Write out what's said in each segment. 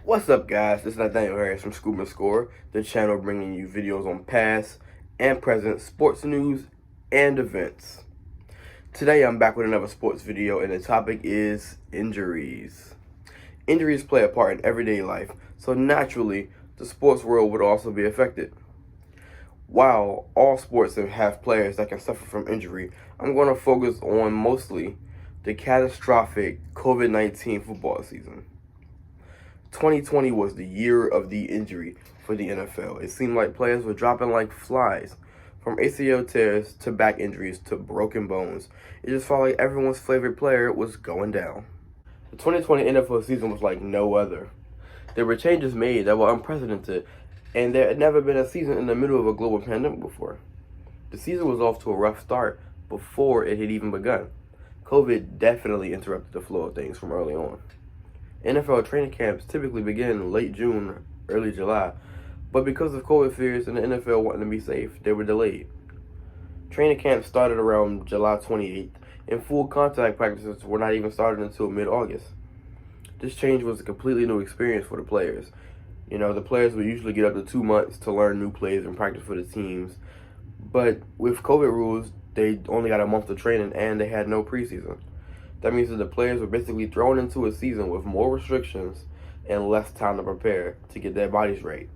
What's up, guys? This is Nathaniel Harris from Scoop and Score, the channel bringing you videos on past and present sports news and events. Today, I'm back with another sports video, and the topic is injuries. Injuries play a part in everyday life, so naturally, the sports world would also be affected. While all sports have players that can suffer from injury, I'm going to focus on mostly the catastrophic COVID-19 football season. 2020 was the year of the injury for the NFL. It seemed like players were dropping like flies, from ACL tears to back injuries to broken bones. It just felt like everyone's favorite player was going down. The 2020 NFL season was like no other. There were changes made that were unprecedented, and there had never been a season in the middle of a global pandemic before. The season was off to a rough start before it had even begun. COVID definitely interrupted the flow of things from early on. NFL training camps typically begin in late June, early July, but because of COVID fears and the NFL wanting to be safe, they were delayed. Training camps started around July 28th, and full contact practices were not even started until mid-August. This change was a completely new experience for the players. The players would usually get up to 2 months to learn new plays and practice for the teams, but with COVID rules, they only got a month of training and they had no preseason. That means that the players were basically thrown into a season with more restrictions and less time to prepare to get their bodies right.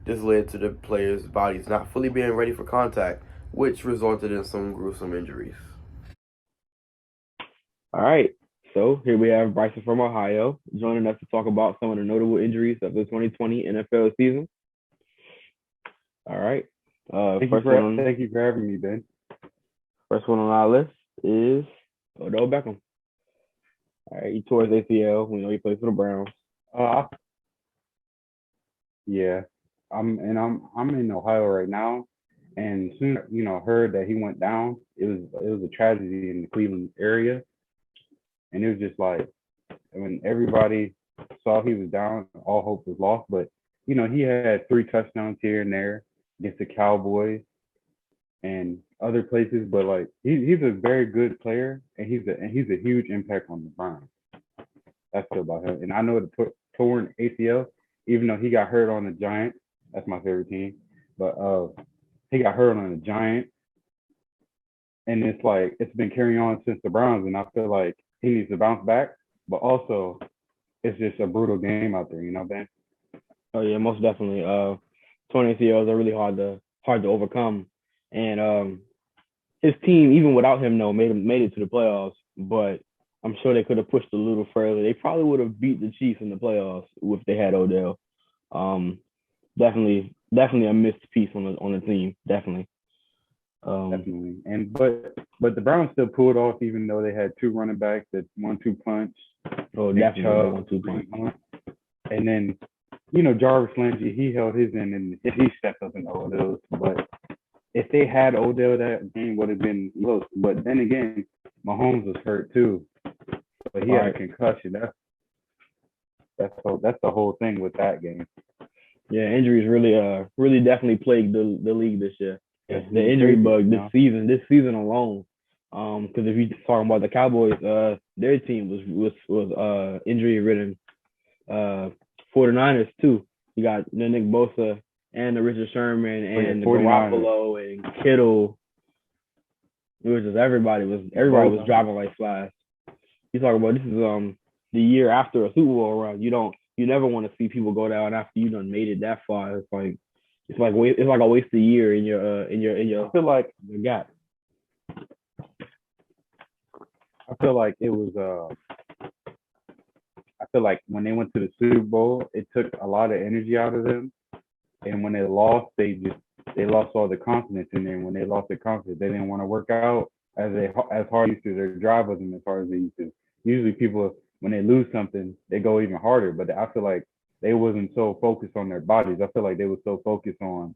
This led to the players' bodies not fully being ready for contact, which resulted in some gruesome injuries. All right. So here we have Bryson from Ohio joining us to talk about some of the notable injuries of the 2020 NFL season. All right. Thank you for having me, Ben. First one on our list is Odell Beckham. All right, he tore his ACL. We know he plays for the Browns. Uh, yeah, I'm in Ohio right now, and soon heard that he went down. It was a tragedy in the Cleveland area, and it was just like when everybody saw he was down, all hope was lost. But he had 3 touchdowns here and there against the Cowboys and other places. But like he's a very good player, and he's a huge impact on the Browns. That's good about him. And I know the torn ACL, even though he got hurt on the Giants. That's my favorite team. But he got hurt on the Giants. And it's like it's been carrying on since the Browns. And I feel like he needs to bounce back. But also it's just a brutal game out there, Ben? Oh yeah, most definitely. Torn ACLs are really hard to overcome, and his team, even without him, though, made it to the playoffs. But I'm sure they could have pushed a little further. They probably would have beat the Chiefs in the playoffs if they had Odell. Um, definitely a missed piece on the team. Definitely. Definitely. And but the Browns still pulled off even though they had 2 running backs that 1-2 punch. Oh, Nick definitely Chubb, 1-2 punch. and then Jarvis Landry, he held his end and he stepped up in Odell's. But if they had Odell, that game would have been close. But then again, Mahomes was hurt too, but he had a concussion. That's the whole thing with that game. Yeah, injuries really definitely plagued the league this year. Yeah, The injury bug this season alone. Because if you're talking about the Cowboys, their team was injury ridden. 49ers too. You got the Nick Bosa and the Richard Sherman and the Garoppolo and Kittle. It was just everybody was driving like flies. You talk about this is the year after a Super Bowl run. You never want to see people go down after you done made it that far. It's like a waste of year in your I feel like your gap. I feel like it was I feel like when they went to the Super Bowl, it took a lot of energy out of them. And when they lost, they lost all the confidence in there. And when they lost their confidence, they didn't want to work out as hard as used to. Their drive wasn't as hard as they used to. Usually, people when they lose something, they go even harder. But I feel like they wasn't so focused on their bodies. I feel like they were so focused on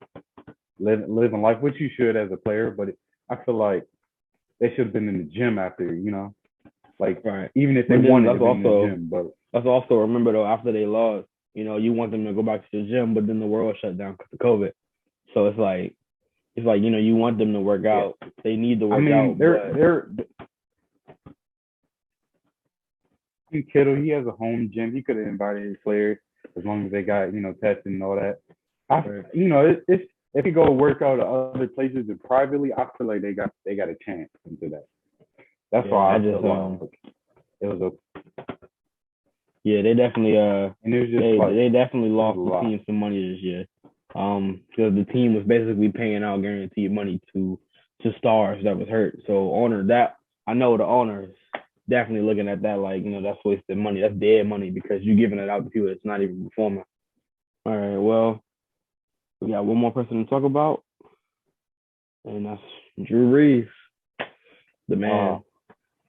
living life, which you should as a player. But I feel like they should have been in the gym after, like Right. even if they wanted to be in the gym. But let's also remember though, after they lost, you want them to go back to the gym, but then the world shut down because of COVID. So it's like you want them to work out. They need to work out. They're Kittle, he has a home gym. He could have invited his players as long as they got tested and all that. Right. It's if you go work out at other places and privately, I feel like they got a chance into that. That's Yeah, why I I just feel like it was a yeah, they definitely and it was just they definitely it was a lost the lot. team some money this year. Because the team was basically paying out guaranteed money to stars that was hurt. So I know the owners definitely looking at that like, that's wasted money. That's dead money because you're giving it out to people that's not even performing. All right, well, we got one more person to talk about, and that's Drew Brees, the Uh,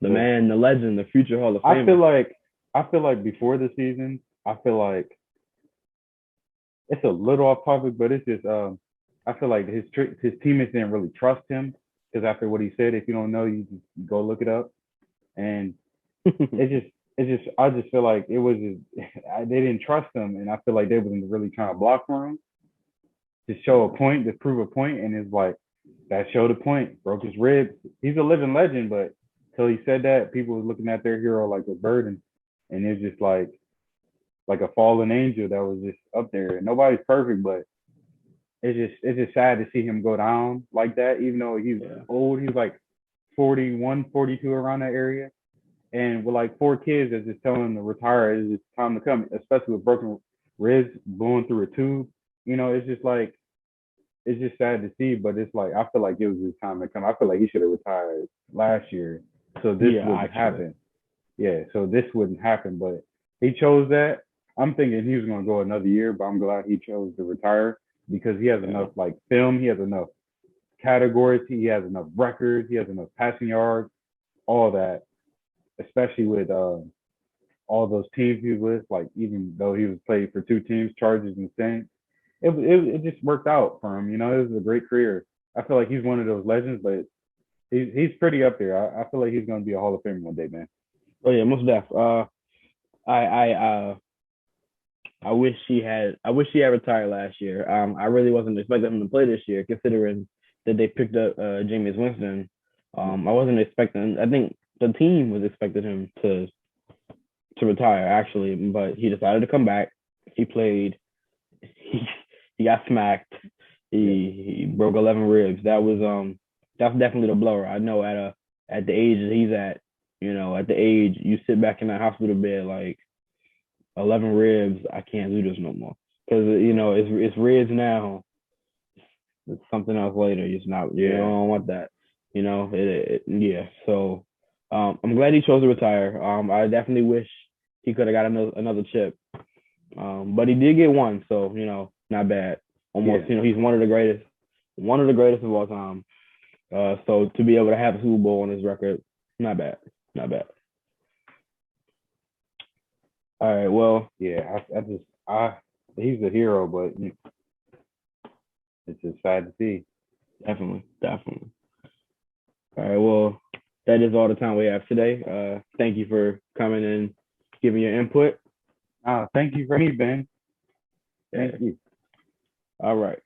man, the legend, the future Hall of I feel Famer. like I feel like before the season, I feel like it's a little off topic, but it's just I feel like his teammates didn't really trust him because after what he said, if you don't know, you just go look it up, and it's just I just feel like it was just, they didn't trust him, and I feel like they wasn't really trying to block for him to show a point, to prove a point, and it's like that showed a point, broke his ribs. He's a living legend, but till he said that, people was looking at their hero like a burden, and it's just like a fallen angel that was just up there. And nobody's perfect, but it's just sad to see him go down like that, even though he's old. He's like 41, 42 around that area. And with like 4 kids that's just telling him to retire, it's just time to come, especially with broken ribs blowing through a tube. It's just like it's just sad to see, but it's like I feel like it was his time to come. I feel like he should have retired last year. So this Yeah, wouldn't actually. happen. Yeah, so this wouldn't happen, but he chose that. I'm thinking he was gonna go another year, but I'm glad he chose to retire because he has Yeah. enough like film, he has enough categories, he has enough records, he has enough passing yards, all that, especially with all those teams he was with. Like even though he was played for 2 teams, Chargers and Saints, it just worked out for him. It was a great career. I feel like he's one of those legends, but he's pretty up there. I feel like he's gonna be a Hall of Famer one day, man. Oh yeah, most def. I wish he had retired last year. I really wasn't expecting him to play this year, considering that they picked up Jameis Winston. I wasn't expecting. I think the team was expecting him to retire actually, but he decided to come back. He played. He he got smacked. Yeah, He broke 11 ribs. That's definitely the blower. I know at the age that he's at, at the age you sit back in that hospital bed like 11 ribs. I can't do this no more because it's ribs now. It's something else later. It's not. You yeah, don't want that. Yeah. So I'm glad he chose to retire. I definitely wish he could have got another chip. But he did get one, so not bad. yeah. Almost, he's one of the greatest of all time. So to be able to have a Super Bowl on his record, not bad, not bad. All right, well, Yeah, he's a hero, but it's just sad to see. definitely, definitely. All right, well, that is all the time we have today. Thank you for coming and giving your input. Thank you for me, Ben. Yeah. Thank you. All right.